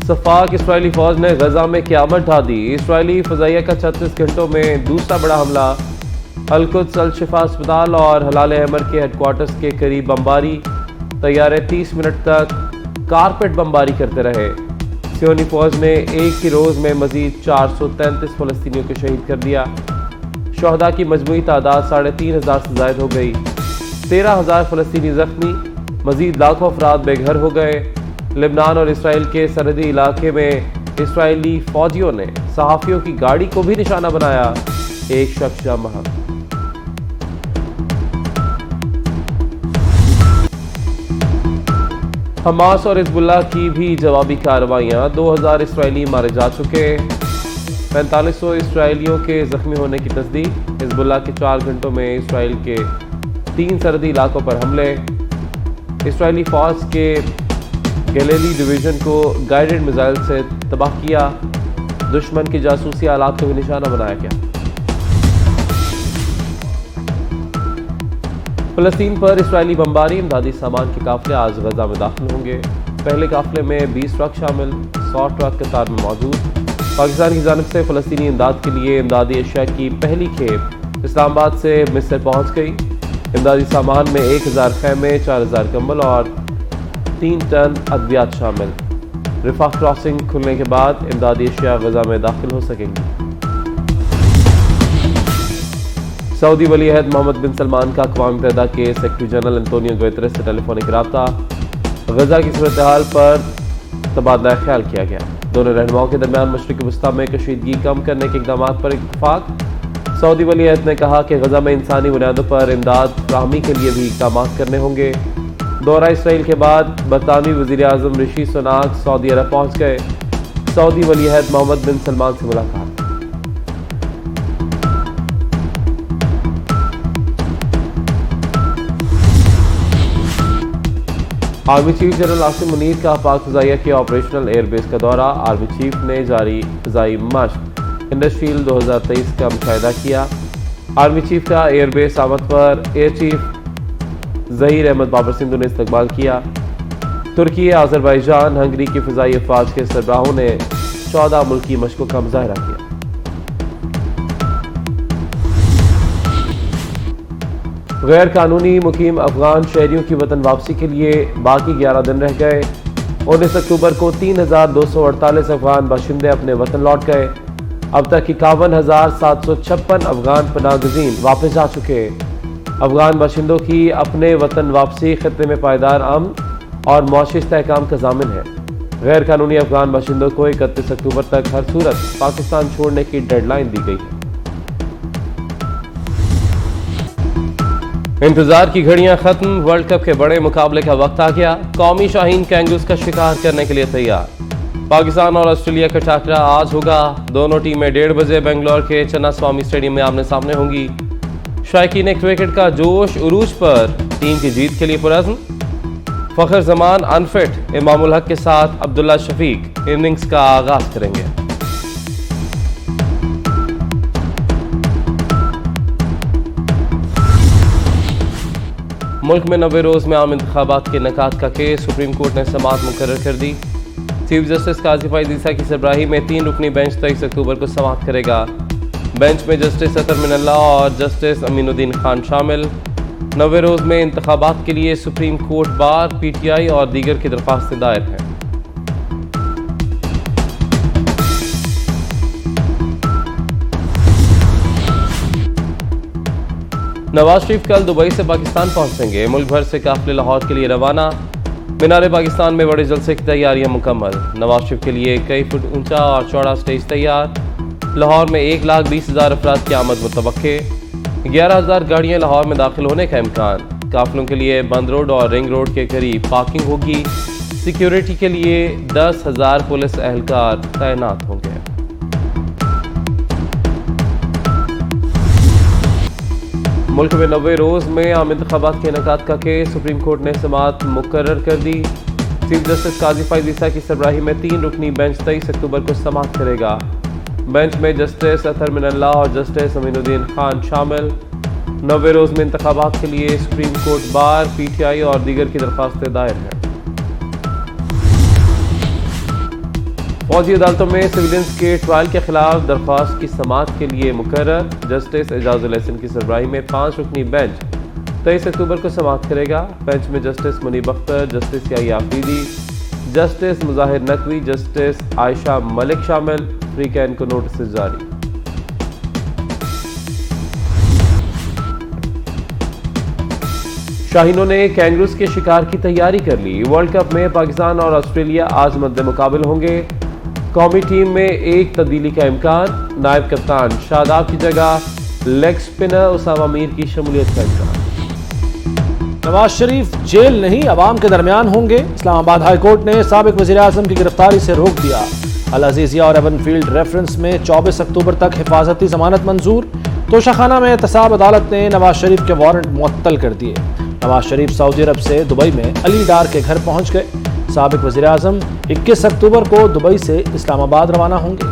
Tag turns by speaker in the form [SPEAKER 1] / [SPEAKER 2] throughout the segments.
[SPEAKER 1] सफाक Israeli फौज ने गजा में क़यामत ढा दी। इसराइली फजाइया का 36 घंटों में दूसरा बड़ा हमला। अल-कुद्स अल-शिफा अस्पताल और हलाल अहमर के हेडक्वार्टर्स के करीब बमबारी। तैयारे 30 मिनट तक कारपेट बमबारी करते रहे। सियोनी फौज ने एक ही रोज़ में मजीद 433 फ़लस्तीनियों को शहीद कर दिया। शहदा की मजमूई तादाद 3500 से ज़ायद हो गई। 13,000 फ़लस्तीनी ज़ख्मी, मजीद लाखों अफराद बेघर हो गए। लेबनान और इसराइल के सरहदी इलाके में इसराइली फौजियों ने सहाफ़ियों की गाड़ी को भी निशाना बनाया। एक शख्स जाम बहक। हमास और हिज़्बुल्लाह की भी जवाबी कार्रवाइयाँ। 2000 इसराइली मारे जा चुके। 4500 इसराइलियों के जख्मी होने की तस्दीक। हिज़्बुल्लाह के 4 घंटों में इसराइल के 3 सरहदी इलाकों पर हमले। इसराइली फौज के गैलीली डिवीज़न को गाइडेड मिसाइल से तबाह किया। दुश्मन की जासूसी आलात को भी निशाना बनाया गया। फ़लस्तीन पर इसराइली बमबारी। इमदादी सामान के काफिले आज गजा में दाखिल होंगे। पहले काफिले में 20 ट्रक शामिल, 100 ट्रक कतार में मौजूद। पाकिस्तान की जानिब से फ़लस्तीनी इमदाद के लिए इमदादी अशिया की पहली खेप इस्लामाबाद से मिस्र पहुँच गई। इमदादी सामान में 1000 खैमे, 4000 कंबल और 3 टन अद्वियात शामिल। रिफा क्रॉसिंग खुलने के बाद इमदादी अशिया गजा में दाखिल हो सकेंगी। सऊदी वली अहद मोहम्मद बिन सलमान का अक़वाम मुत्तहिदा के सेक्रेटरी जनरल एंटोनियो गुतेरेस से टेलीफोनिक रब्ता। गजा की सूरत हाल पर तबादला ख्याल किया गया। दोनों रहनुमाओं के दरमियान मशरिक़ी वस्ता में कशीदगी कम करने के इक़दाम पर इत्तफ़ाक़। सऊदी वली अहद ने कहा कि गजा में इंसानी बुनियादों पर इमदाद फ्राहमी के लिए भी इक़दाम करने होंगे। दौरा इसराइल के बाद बरतानवी वज़ीर आज़म ऋषि सुनाक सऊदी अरब पहुँच गए। सऊदी वली अहद मोहम्मद बिन सलमान से मुलाकात। Army chief general Asim Munir का पाक फ़ज़ाइया के ऑपरेशनल एयरबेस का दौरा। आर्मी चीफ ने जारी फ़ज़ाई मश्क इंडस्ट्रियल 2023 का मुशाहिदा किया। आर्मी चीफ का एयरबेस आमद पर एयर चीफ ज़हीर अहमद बाबर सिंधु ने इस्तकबाल किया। तुर्की, आज़रबाईजान, हंगरी की फ़ज़ाई अफ़वाज के सरबराहों ने 14 मुल्की मशकों का मुज़ाहरा किया। गैर कानूनी मुकीम अफगान शहरियों की वतन वापसी के लिए बाकी 11 दिन रह गए। 19 अक्टूबर को 3248 अफगान बाशिंदे अपने वतन लौट गए। अब तक 51,756 अफगान पनाहगज़ीन वापस जा चुके। अफगान बाशिंदों की अपने वतन वापसी खत्ते में पायदार अमन और मुआशी इस्तेहकाम का ज़ामिन है। गैर कानूनी अफगान बाशिंदों को 31 अक्टूबर तक हर सूरत पाकिस्तान छोड़ने की डेडलाइन दी गई है। इंतजार की घड़ियां खत्म। वर्ल्ड कप के बड़े मुकाबले का वक्त आ गया। कौमी शाहीन कैंगरूज का शिकार करने के लिए तैयार। पाकिस्तान और ऑस्ट्रेलिया का टाकरा आज होगा। दोनों टीमें 1:30 बजे बेंगलोर के चन्ना स्वामी स्टेडियम में आमने सामने होंगी। शायकीन क्रिकेट का जोश उरूज पर। टीम की जीत के लिए पुरज़्म। फ़खर जमान अनफिट। इमामुल हक के साथ अब्दुल्ला शफीक इनिंग्स का आगाज करेंगे। मुल्क में 90 रोज़ में आम इंतखाबात के इनेकाद का केस। सुप्रीम कोर्ट ने समाअत मुकर्रर कर दी। चीफ जस्टिस काजी फैज़ ईसा की सरबराही में 3 रुकनी बेंच 23 अक्टूबर को समाअत करेगा। बेंच में जस्टिस अतर मिनल्ला और जस्टिस अमीनुद्दीन खान शामिल। 90 रोज़ में इंतखाबात के लिए सुप्रीम कोर्ट, बार, PTI और दीगर की दरख्वास्तें दायर हैं। नवाज शरीफ कल दुबई से पाकिस्तान पहुंचेंगे। मुल्क भर से काफिले लाहौर के लिए रवाना। मीनार पाकिस्तान में बड़े जलसे की तैयारियां मुकम्मल। नवाज शरीफ के लिए कई फुट ऊंचा और चौड़ा स्टेज तैयार। लाहौर में 1,20,000 अफराद की आमद मुतवक्के। 11,000 गाड़ियां लाहौर में दाखिल होने का इम्कान। काफिलों के लिए बंद रोड और रिंग रोड के करीब पार्किंग होगी। सिक्योरिटी के लिए 10,000 पुलिस एहलकार तैनात होंगे। मुल्क में 90 रोज़ में आम इंतखाबात के इनेकाद का केस। सुप्रीम कोर्ट ने समाअत मुकर्रर कर दी। चीफ जस्टिस काजी फैज़ ईसा की सरबराही में 3 रुकनी बेंच 23 अक्टूबर को समाअत करेगा। बेंच में जस्टिस अतर मिनल्ला और जस्टिस अमीनुद्दीन खान शामिल। 90 रोज़ में इंतखाबात के लिए सुप्रीम कोर्ट, बार, PTI और दीगर की दरख्वास्तें दायर हैं। फौजी अदालतों में सिविलियंस के ट्रायल के खिलाफ दरख्वास्त की समाअत के लिए मुकर्रर जस्टिस एजाजुल एहसन की सरबराही में 5 रुकनी बेंच 23 अक्टूबर को समाअत करेगा। बेंच में justice Munib Akhtar, justice Yahya Afridi, justice Mazahar Naqvi, justice Ayesha Malik शामिल। फ्री कैन को नोटिस जारी। शाहीनों ने कैंगरूज के शिकार की तैयारी कर ली। वर्ल्ड कप में पाकिस्तान और ऑस्ट्रेलिया आज मद्दे मुकाबिल होंगे। कौमी टीम में एक तब्दीली का इम्कान। नायब कप्तान शादाब की जगह लेग स्पिनर उसामा मीर की शमूलियत का इम्कान।
[SPEAKER 2] नवाज शरीफ जेल नहीं अवाम के दरमियान होंगे। इस्लामाबाद हाई कोर्ट ने साबिक वज़ीर आज़म की गिरफ्तारी से रोक दिया। अल अजीजिया और एवनफील्ड रेफरेंस में 24 अक्टूबर तक हिफाजती जमानत मंजूर। तोशाखाना में एहतसाब अदालत ने नवाज शरीफ के वारंट मुअत्तल कर दिए। नवाज शरीफ सऊदी अरब से दुबई में अली डार के घर पहुंच गए। साबिक वज़ीर आज़म 21 अक्टूबर को दुबई से इस्लामाबाद रवाना होंगे।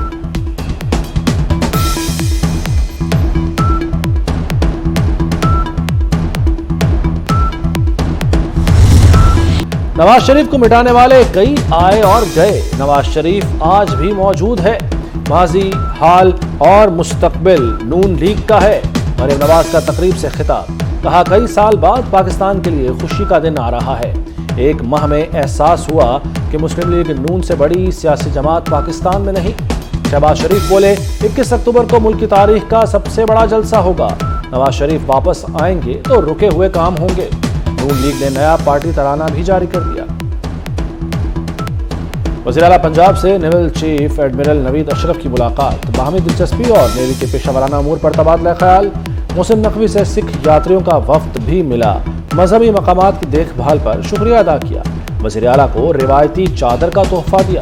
[SPEAKER 2] नवाज शरीफ को मिटाने वाले कई आए और गए। नवाज शरीफ आज भी मौजूद है। माजी, हाल और मुस्तकबिल नून लीग का है। मरीम नवाज का तकरीब से खिताब। कहा कई साल बाद पाकिस्तान के लिए खुशी का दिन आ रहा है। एक माह में एहसास हुआ कि मुस्लिम लीग नून से बड़ी सियासी जमात पाकिस्तान में नहीं। शहबाज शरीफ बोले 21 अक्टूबर को मुल्क की तारीख का सबसे बड़ा जलसा होगा। नवाज शरीफ वापस आएंगे तो रुके हुए काम होंगे। नून लीग ने नया पार्टी तराना भी जारी कर दिया। वज़ीर आला पंजाब से naval chief admiral Naveed Ashraf की मुलाकात। बाहमी दिलचस्पी और नेवी के पेशा अमूर पर तबादला ख्याल। मोहसिन नकवी से सिख यात्रियों का वफ्द भी मिला। मजहबी मकामात की देखभाल पर शुक्रिया अदा किया। वज़ीर आला को रिवायती चादर का तोहफा दिया।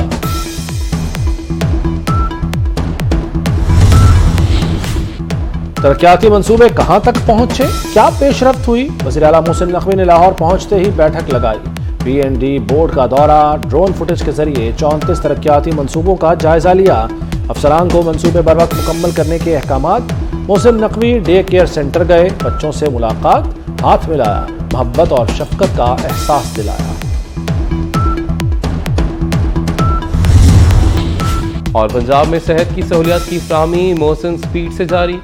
[SPEAKER 2] तरक्याती मंसूबे कहां तक पहुंचे, क्या पेशरफ्त हुई। वज़ीर आला मोहसिन नकवी ने लाहौर पहुंचते ही बैठक लगाई। BND बोर्ड का दौरा, ड्रोन फुटेज के जरिए 34 तरक्याती मंसूबों का जायजा लिया। अफसरान को मंसूबे बर वक्त मुकम्मल करने के अहकामात। Mohsin Naqvi day care centre गए। बच्चों से मुलाकात, हाथ मिलाया, मोहब्बत और शफकत का एहसास दिलाया।
[SPEAKER 1] और पंजाब में सेहत की सहूलियात की फराहमी मोहसिन स्पीड से जारी।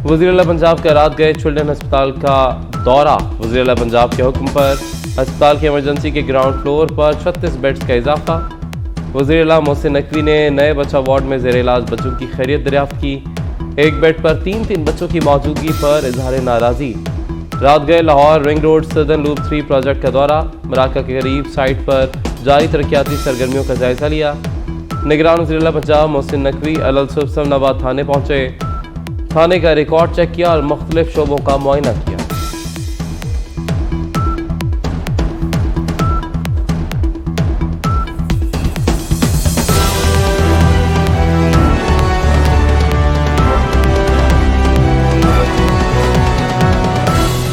[SPEAKER 1] वज़ीर आला पंजाब का रात गए चिल्ड्रन अस्पताल का दौरा। वज़ीर आला पंजाब के हुक्म पर अस्पताल के इमरजेंसी के ग्राउंड फ्लोर पर 36 बेड्स का इजाफा। वज़ीर आला मोहसिन नकवी ने नए बच्चा वार्ड में ज़ेर इलाज बच्चों की खैरियत दरियाफ्त की। एक बेड पर 3 बच्चों की मौजूदगी पर इजहार नाराज़ी। रात गए Lahore ring road southern loop 3 project का दौरा। मराका के करीब साइट पर जारी तरक्याती सरगर्मियों का जायजा लिया। निगरान वज़ीर आला पंजाब मोहसिन नकवी अलसुबसमनाबाद थाने पहुंचे। थाने का रिकॉर्ड चेक किया और मुख्तलिफ शोबों का मुआयना किया।